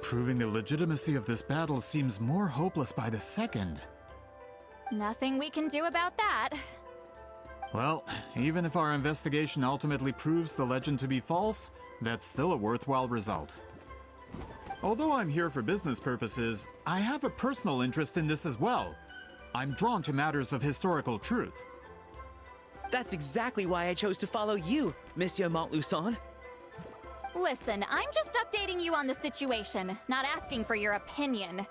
Proving the legitimacy of this battle seems more hopeless by the second. Nothing we can do about that. Well, even if our investigation ultimately proves the legend to be false, that's still a worthwhile result. Although I'm here for business purposes, I have a personal interest in this as well. I'm drawn to matters of historical truth. That's exactly why I chose to follow you, Monsieur Montluçon. Listen, I'm just updating you on the situation, not asking for your opinion.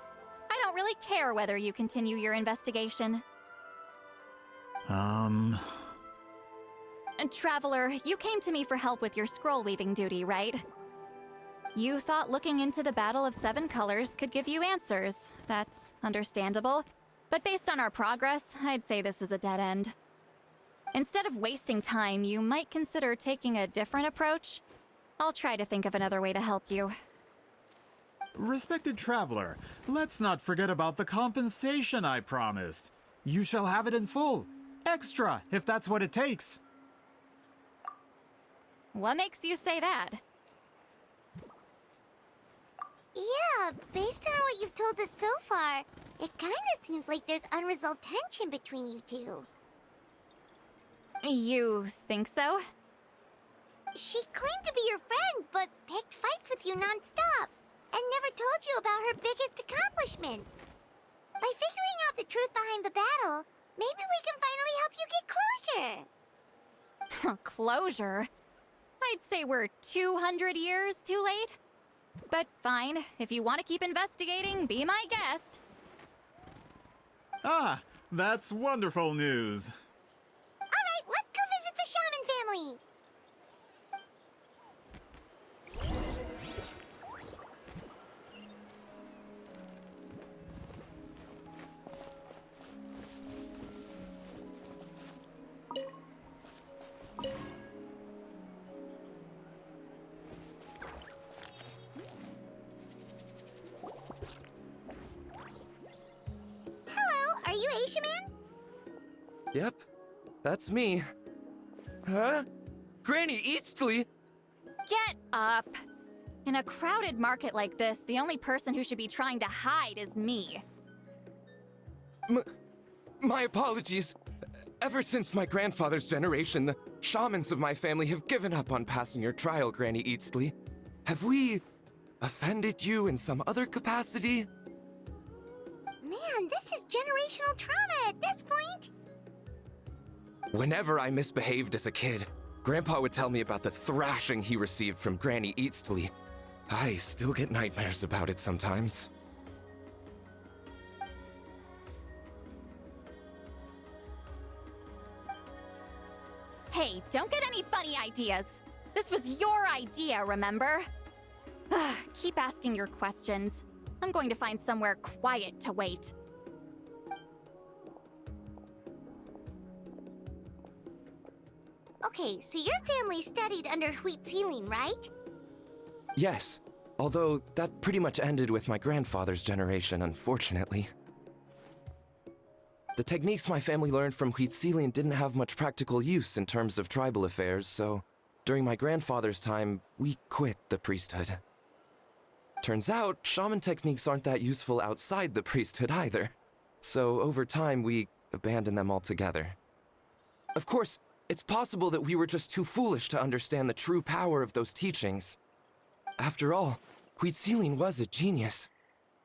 I don't really care whether you continue your investigation. And Traveler, you came to me for help with your scroll weaving duty, right? You thought looking into the Battle of Seven Colors could give you answers. That's understandable. But based on our progress, I'd say this is a dead end. Instead of wasting time, you might consider taking a different approach. I'll try to think of another way to help you. Respected Traveler, let's not forget about the compensation I promised. You shall have it in full. Extra, if that's what it takes. What makes you say that? Yeah, based on what you've told us so far, it kinda seems like there's unresolved tension between you two. You think so? She claimed to be your friend, but picked fights with you non-stop, and never told you about her biggest accomplishment. By figuring out the truth behind the battle, maybe we can finally help you get closure. Closure? I'd say we're 200 years too late. But fine, if you want to keep investigating, be my guest. Ah, that's wonderful news. Alright, let's go visit the Shaman family! Hello, are you a Shaman? Yep, that's me. Huh? Granny Eastly? Get up! In a crowded market like this, the only person who should be trying to hide is me. My apologies. Ever since my grandfather's generation, the shamans of my family have given up on passing your trial, Granny Eastly. Have we offended you in some other capacity? Man, this is generational trauma at this point. Whenever I misbehaved as a kid, Grandpa would tell me about the thrashing he received from Granny Eastly. I still get nightmares about it sometimes. Hey, don't get any funny ideas. This was your idea, remember? Keep asking your questions. I'm going to find somewhere quiet to wait. Okay, so your family studied under Huitziling, right? Yes, although that pretty much ended with my grandfather's generation, unfortunately. The techniques my family learned from Huitziling didn't have much practical use in terms of tribal affairs, so during my grandfather's time, we quit the priesthood. Turns out, shaman techniques aren't that useful outside the priesthood either, so over time we abandoned them altogether. Of course, it's possible that we were just too foolish to understand the true power of those teachings. After all, Huitziling was a genius.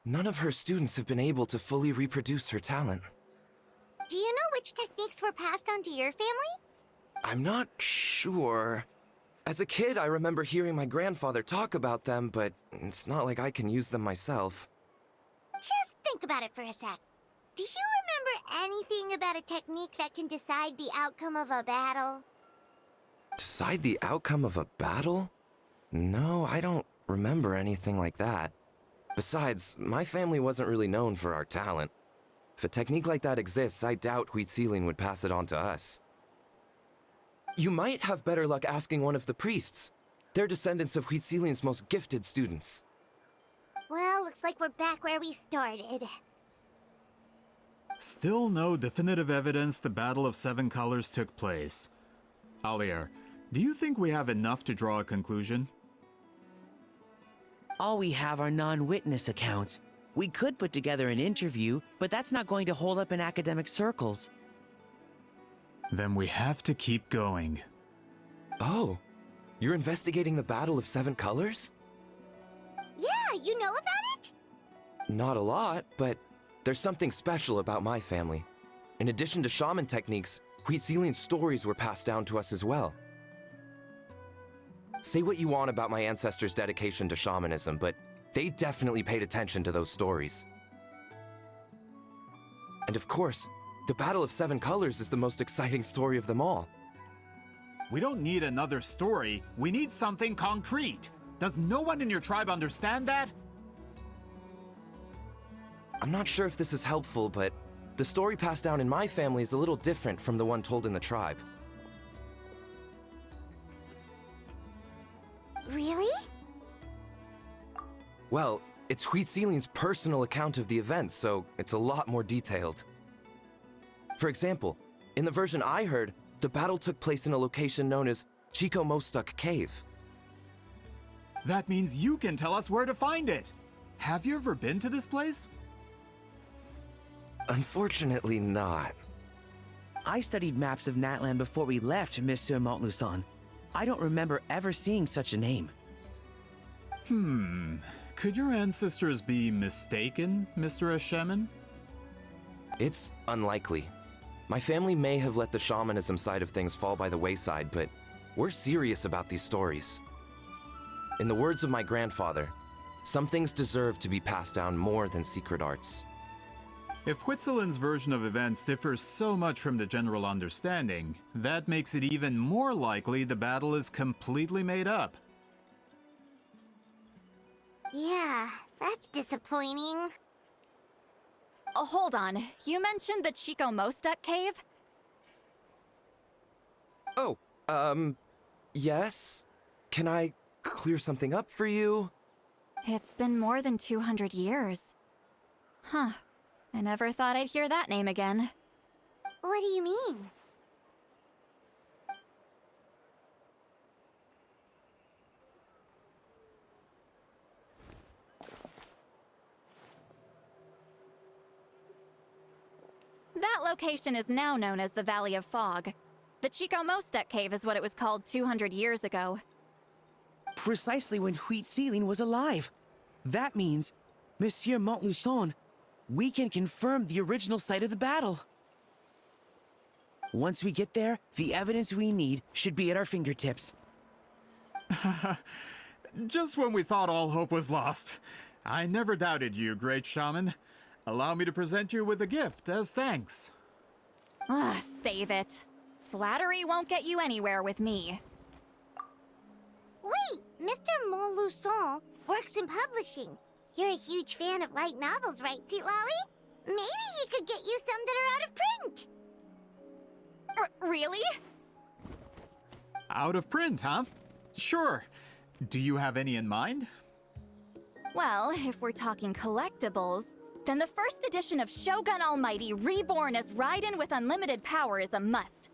None of her students have been able to fully reproduce her talent. Do you know which techniques were passed on to your family? I'm not sure. As a kid, I remember hearing my grandfather talk about them, but it's not like I can use them myself. Just think about it for a sec. Do you remember anything about a technique that can decide the outcome of a battle? Decide the outcome of a battle? No, I don't remember anything like that. Besides, my family wasn't really known for our talent. If a technique like that exists, I doubt Huitziling would pass it on to us. You might have better luck asking one of the priests. They're descendants of Huitziling's most gifted students. Well, looks like we're back where we started. Still no definitive evidence the Battle of Seven Colors took place. Alier, do you think we have enough to draw a conclusion? All we have are non-witness accounts. We could put together an interview, but that's not going to hold up in academic circles. Then we have to keep going. Oh, you're investigating the Battle of Seven Colors? Yeah, you know about it? Not a lot, but there's something special about my family. In addition to shaman techniques, Huitzilian stories were passed down to us as well. Say what you want about my ancestors' dedication to shamanism, but they definitely paid attention to those stories. And of course, the Battle of Seven Colors is the most exciting story of them all. We don't need another story. We need something concrete. Does no one in your tribe understand that? I'm not sure if this is helpful, but the story passed down in my family is a little different from the one told in the tribe. Really? Well, it's Huitzilian's personal account of the event, so it's a lot more detailed. For example, in the version I heard, the battle took place in a location known as Chico Mostuk Cave. That means you can tell us where to find it. Have you ever been to this place? Unfortunately not. I studied maps of Natlan before we left, Monsieur Montluçon. I don't remember ever seeing such a name. Could your ancestors be mistaken, Mr. Shaman? It's unlikely. My family may have let the shamanism side of things fall by the wayside, but we're serious about these stories. In the words of my grandfather, some things deserve to be passed down more than secret arts. If Huitzilin's version of events differs so much from the general understanding, that makes it even more likely the battle is completely made up. Yeah, that's disappointing. Oh, hold on. You mentioned the Chico Mostuk cave? Oh, yes? Can I clear something up for you? It's been more than 200 years. Huh. I never thought I'd hear that name again. What do you mean? That location is now known as the Valley of Fog. The Chico Mostuk cave is what it was called 200 years ago. Precisely when Huitzilin was alive. That means, Monsieur Montluçon, we can confirm the original site of the battle. Once we get there, the evidence we need should be at our fingertips. Just when we thought all hope was lost. I never doubted you, great shaman. Allow me to present you with a gift as thanks. Save it. Flattery won't get you anywhere with me. Wait, Mr. Montluçon works in publishing. You're a huge fan of light novels, right, Lolly? Maybe he could get you some that are out of print. Really? Out of print, huh? Sure. Do you have any in mind? Well, if we're talking collectibles, then the first edition of Shogun Almighty reborn as Raiden with unlimited power is a must.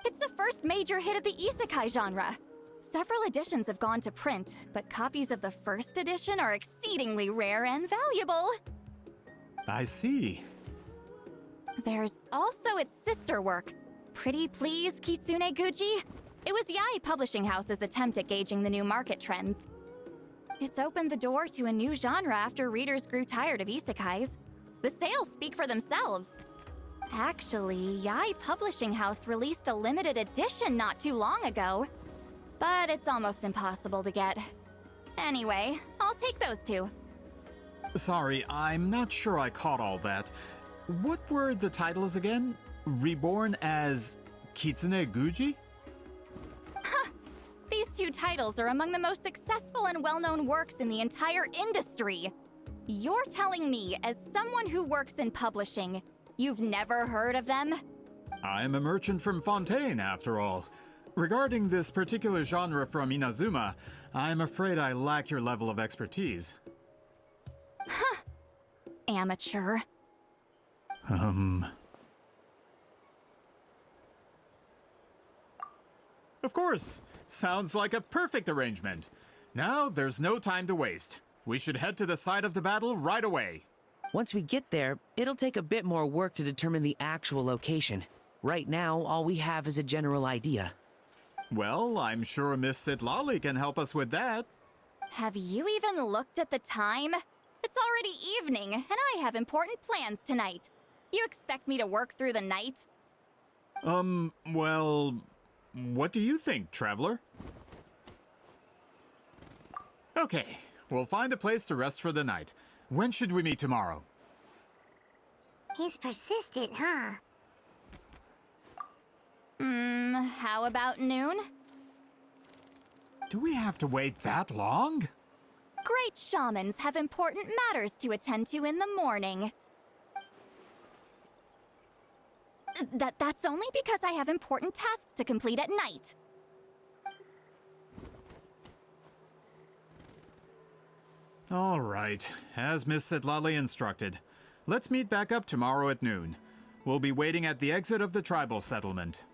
It's the first major hit of the isekai genre. Several editions have gone to print, but copies of the first edition are exceedingly rare and valuable. I see. There's also its sister work, Pretty Please Kitsune Guji. It was Yae Publishing House's attempt at gauging the new market trends. It's opened the door to a new genre after readers grew tired of isekais. The sales speak for themselves. Actually, Yae Publishing House released a limited edition not too long ago. But it's almost impossible to get. Anyway, I'll take those two. Sorry, I'm not sure I caught all that. What were the titles again? Reborn as Kitsune Guji? These two titles are among the most successful and well-known works in the entire industry. You're telling me, as someone who works in publishing, you've never heard of them? I'm a merchant from Fontaine, after all. Regarding this particular genre from Inazuma, I'm afraid I lack your level of expertise. Amateur. Of course. Sounds like a perfect arrangement. Now, there's no time to waste. We should head to the site of the battle right away. Once we get there, it'll take a bit more work to determine the actual location. Right now, all we have is a general idea. Well, I'm sure Miss Sitlali can help us with that. Have you even looked at the time? It's already evening, and I have important plans tonight. You expect me to work through the night? Well, what do you think, traveler? Okay, we'll find a place to rest for the night. When should we meet tomorrow? He's persistent, huh? How about noon? Do we have to wait that long? Great shamans have important matters to attend to in the morning. That's only because I have important tasks to complete at night. All right, as Miss Sitlali instructed. Let's meet back up tomorrow at noon. We'll be waiting at the exit of the tribal settlement.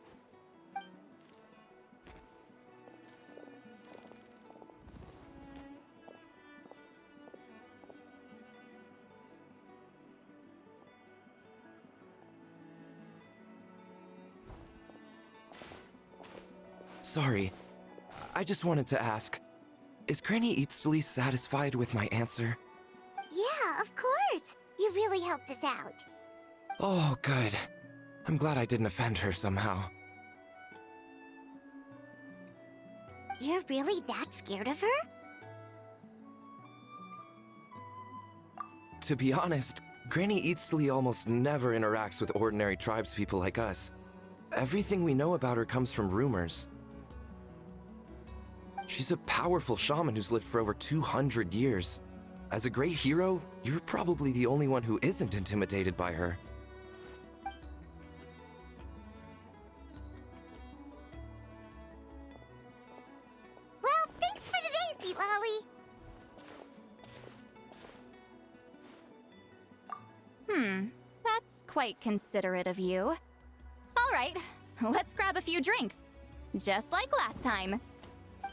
Sorry, I just wanted to ask, is Granny Eatsley satisfied with my answer? Yeah, of course. You really helped us out. Oh, good. I'm glad I didn't offend her somehow. You're really that scared of her? To be honest, Granny Eatsley almost never interacts with ordinary tribespeople like us. Everything we know about her comes from rumors. She's a powerful shaman who's lived for over 200 years. As a great hero, you're probably the only one who isn't intimidated by her. Well, thanks for today, Sweet Lolly. That's quite considerate of you. All right, let's grab a few drinks. Just like last time.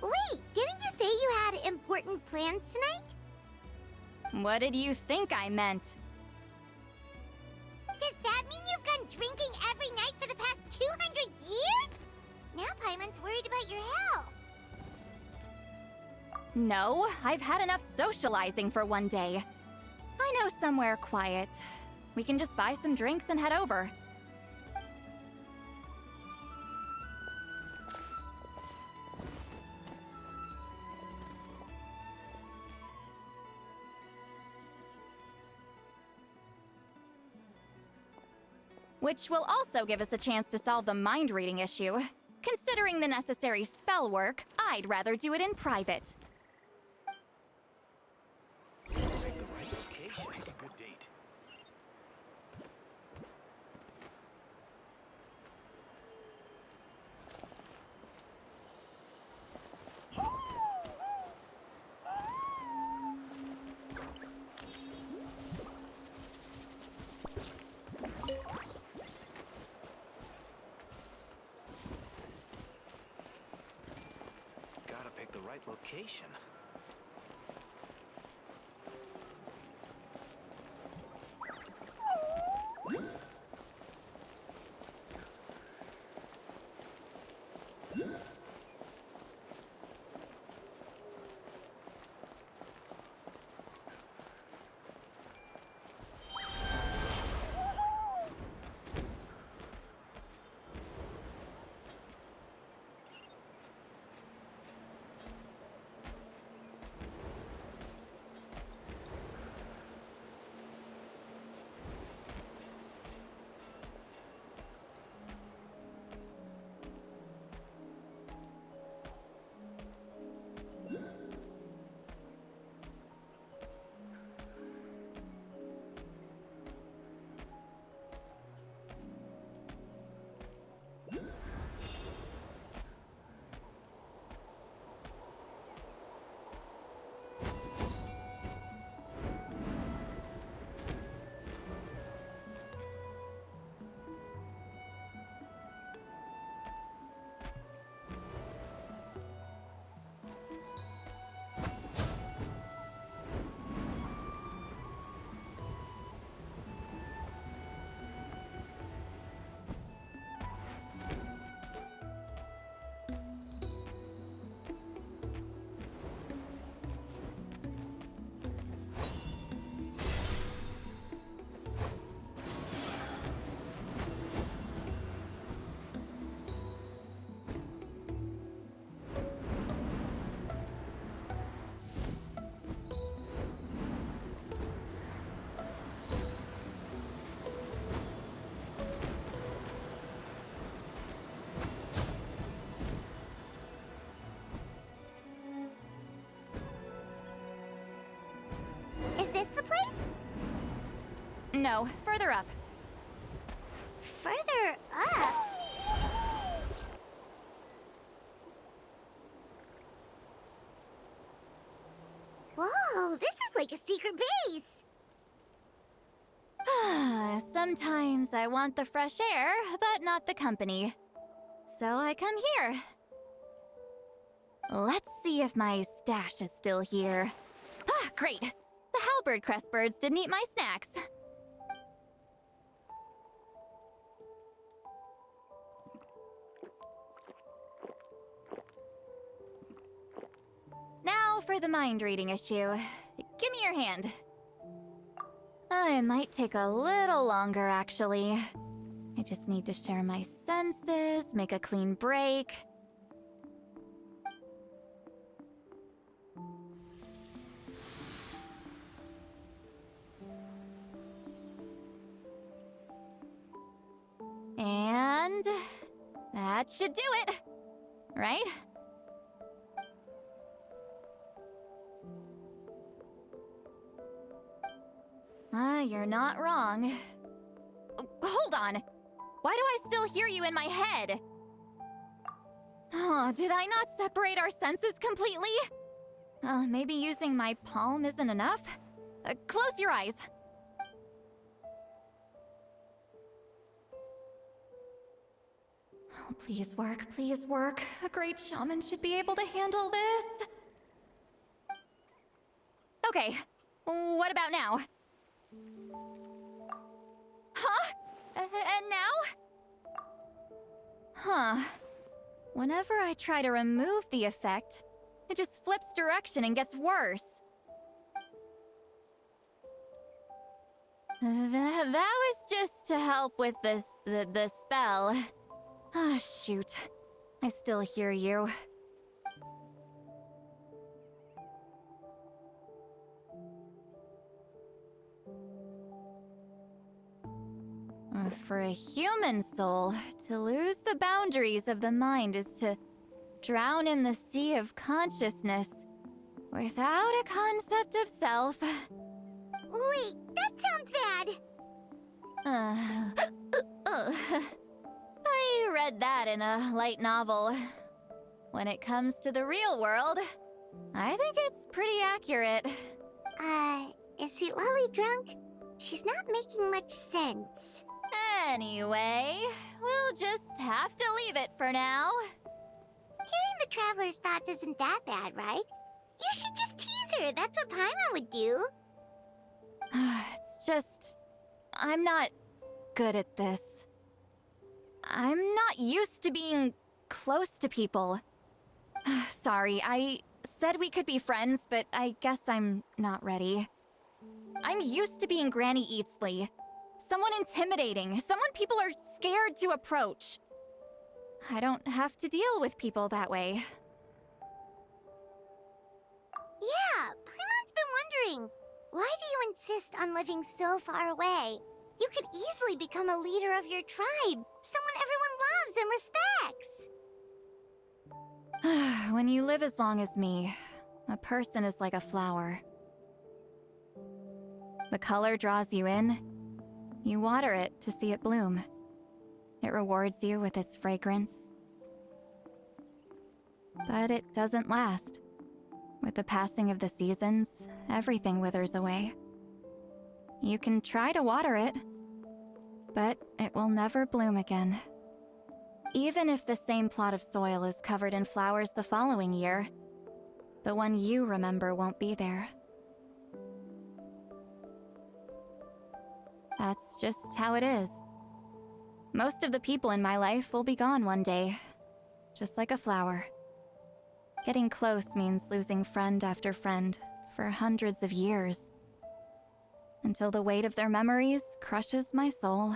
Wait, didn't you say you had important plans tonight? What did you think I meant? Does that mean you've gone drinking every night for the past 200 years? Now Paimon's worried about your health. No, I've had enough socializing for one day. I know somewhere quiet. We can just buy some drinks and head over. Which will also give us a chance to solve the mind reading issue. Considering the necessary spell work, I'd rather do it in private. Gotta pick the right location. No, further up. Further up? Whoa, this is like a secret base! Sometimes I want the fresh air, but not the company. So I come here. Let's see if my stash is still here. Ah, great! The halberd crest birds didn't eat my snacks. Now for the mind reading issue. Give me your hand. It might take a little longer, actually. I just need to share my senses, make a clean break. And that should do it, right? You're not wrong. Hold on. Why do I still hear you in my head? Oh, did I not separate our senses completely? Maybe using my palm isn't enough? Close your eyes. Oh, please work, please work. A great shaman should be able to handle this. Okay, what about now? Huh? And now? Huh. Whenever I try to remove the effect, it just flips direction and gets worse. That was just to help with the spell. Ah, shoot. I still hear you. For a human soul, to lose the boundaries of the mind is to drown in the sea of consciousness without a concept of self. Wait, that sounds bad! I read that in a light novel. When it comes to the real world, I think it's pretty accurate. Is Sweet Lolly drunk? She's not making much sense. Anyway, we'll just have to leave it for now. Hearing the Traveler's thoughts isn't that bad, right? You should just tease her. That's what Paimon would do. It's just... I'm not good at this. I'm not used to being close to people. Sorry, I said we could be friends, but I guess I'm not ready. I'm used to being Granny Eatsley. Someone intimidating, someone people are scared to approach. I don't have to deal with people that way. Yeah, Paimon's been wondering, why do you insist on living so far away? You could easily become a leader of your tribe, someone everyone loves and respects. When you live as long as me, a person is like a flower. The color draws you in. You water it to see it bloom. It rewards you with its fragrance. But it doesn't last. With the passing of the seasons, everything withers away. You can try to water it, but it will never bloom again. Even if the same plot of soil is covered in flowers the following year, the one you remember won't be there. That's just how it is. Most of the people in my life will be gone one day, just like a flower. Getting close means losing friend after friend for hundreds of years, until the weight of their memories crushes my soul.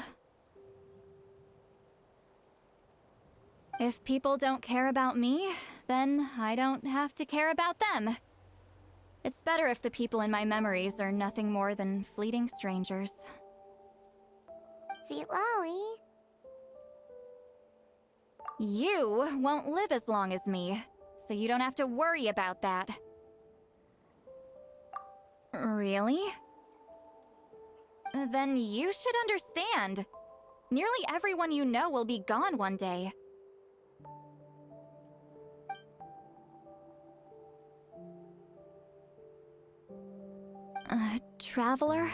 If people don't care about me, then I don't have to care about them. It's better if the people in my memories are nothing more than fleeting strangers. Sweet Lolly. You won't live as long as me, so you don't have to worry about that. Really? then you should understand. Nearly everyone you know will be gone one day. Traveler?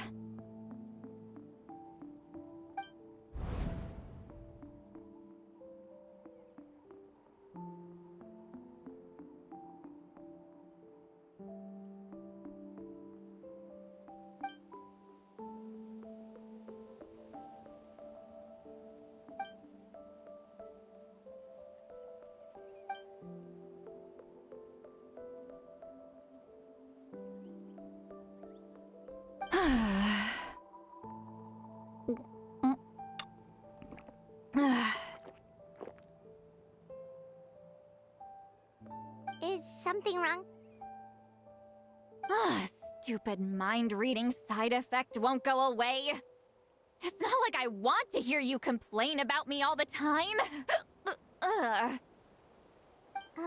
Is something wrong? Stupid mind-reading side effect won't go away. It's not like I want to hear you complain about me all the time.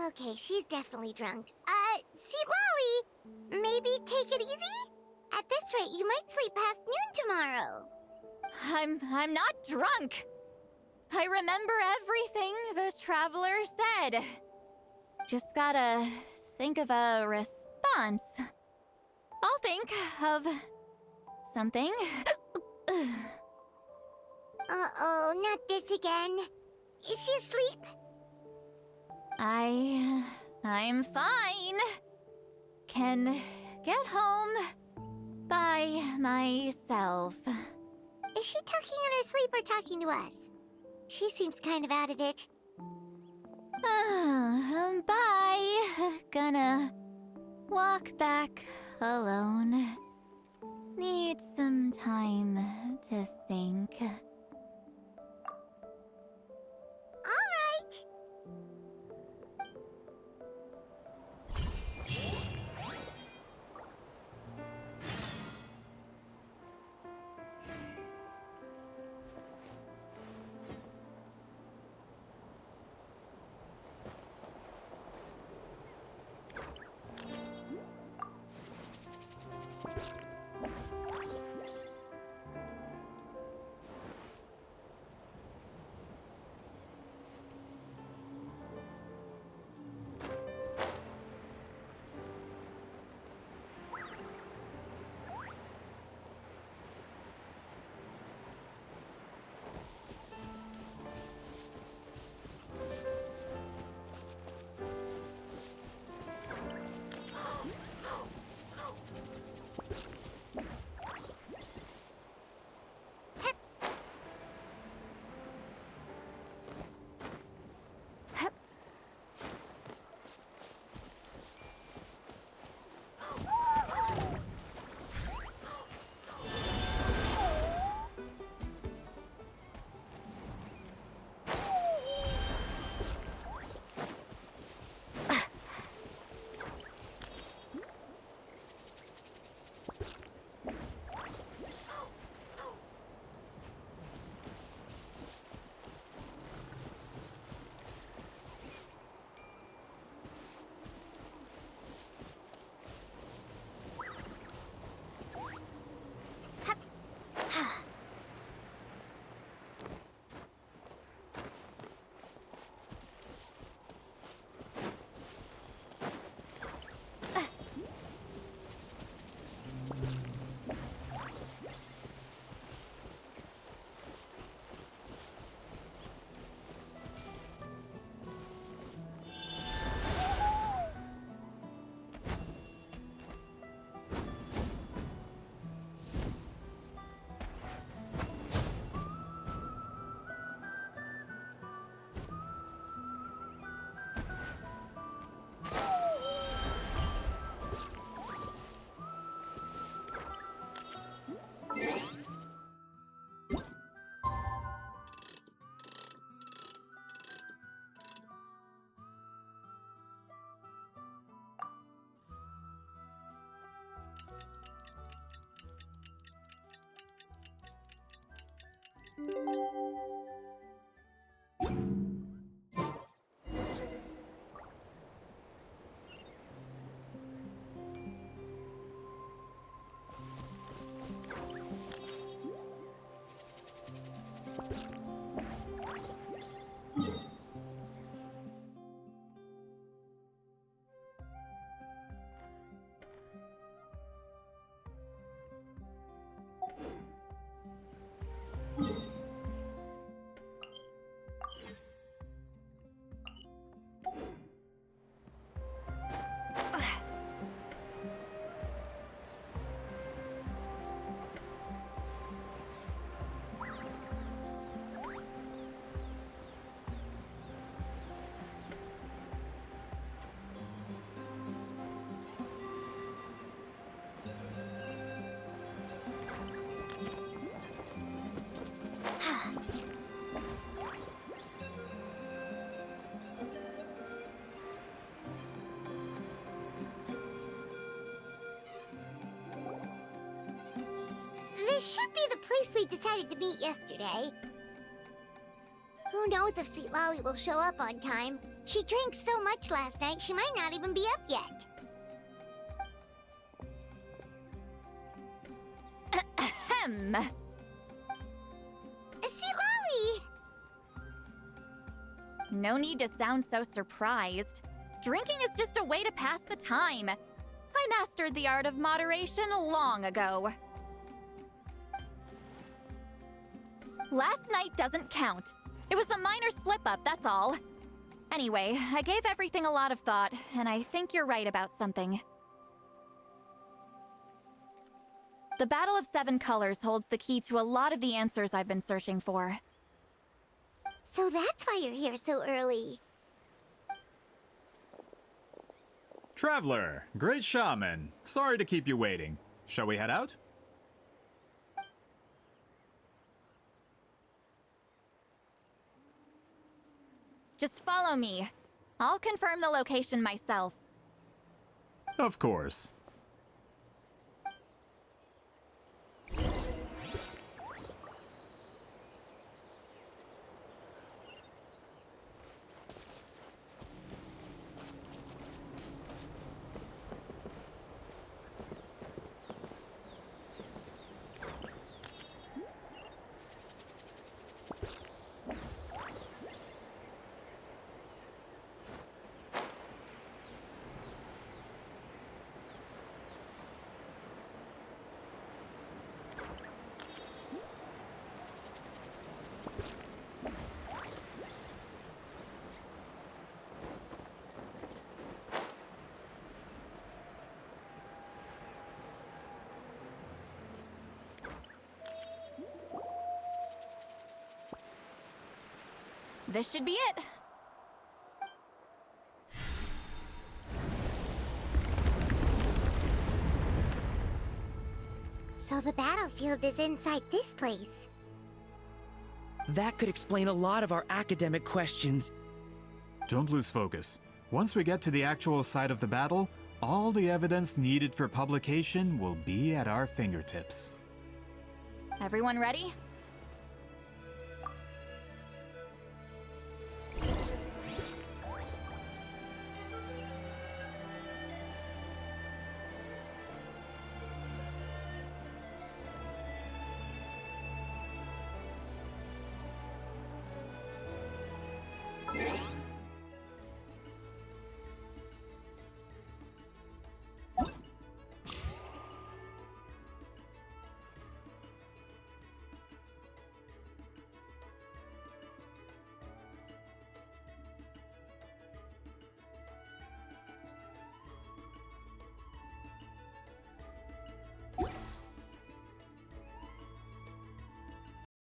Okay, she's definitely drunk. See, Lolly, maybe take it easy? At this rate, you might sleep past noon tomorrow. I'm not drunk. I remember everything the traveler said. Just gotta think of a response. I'll think of something. Uh-oh, not this again. Is she asleep? I'm fine. Can get home by myself. Is she talking in her sleep or talking to us? She seems kind of out of it. Bye. Gonna walk back alone. Need some time to think. All right. This should be the place we decided to meet yesterday. Who knows if Sweet Lolly will show up on time? She drank so much last night, she might not even be up yet. Ahem. Sweet Lolly! No need to sound so surprised. Drinking is just a way to pass the time. I mastered the art of moderation long ago. Last night doesn't count. It was a minor slip-up, that's all. Anyway, I gave everything a lot of thought, and I think you're right about something. The Battle of Seven Colors holds the key to a lot of the answers I've been searching for. So that's why you're here so early. Traveler, great shaman. Sorry to keep you waiting. Shall we head out? Just follow me. I'll confirm the location myself. Of course. This should be it. So the battlefield is inside this place. That could explain a lot of our academic questions. Don't lose focus. Once we get to the actual site of the battle, all the evidence needed for publication will be at our fingertips. Everyone ready?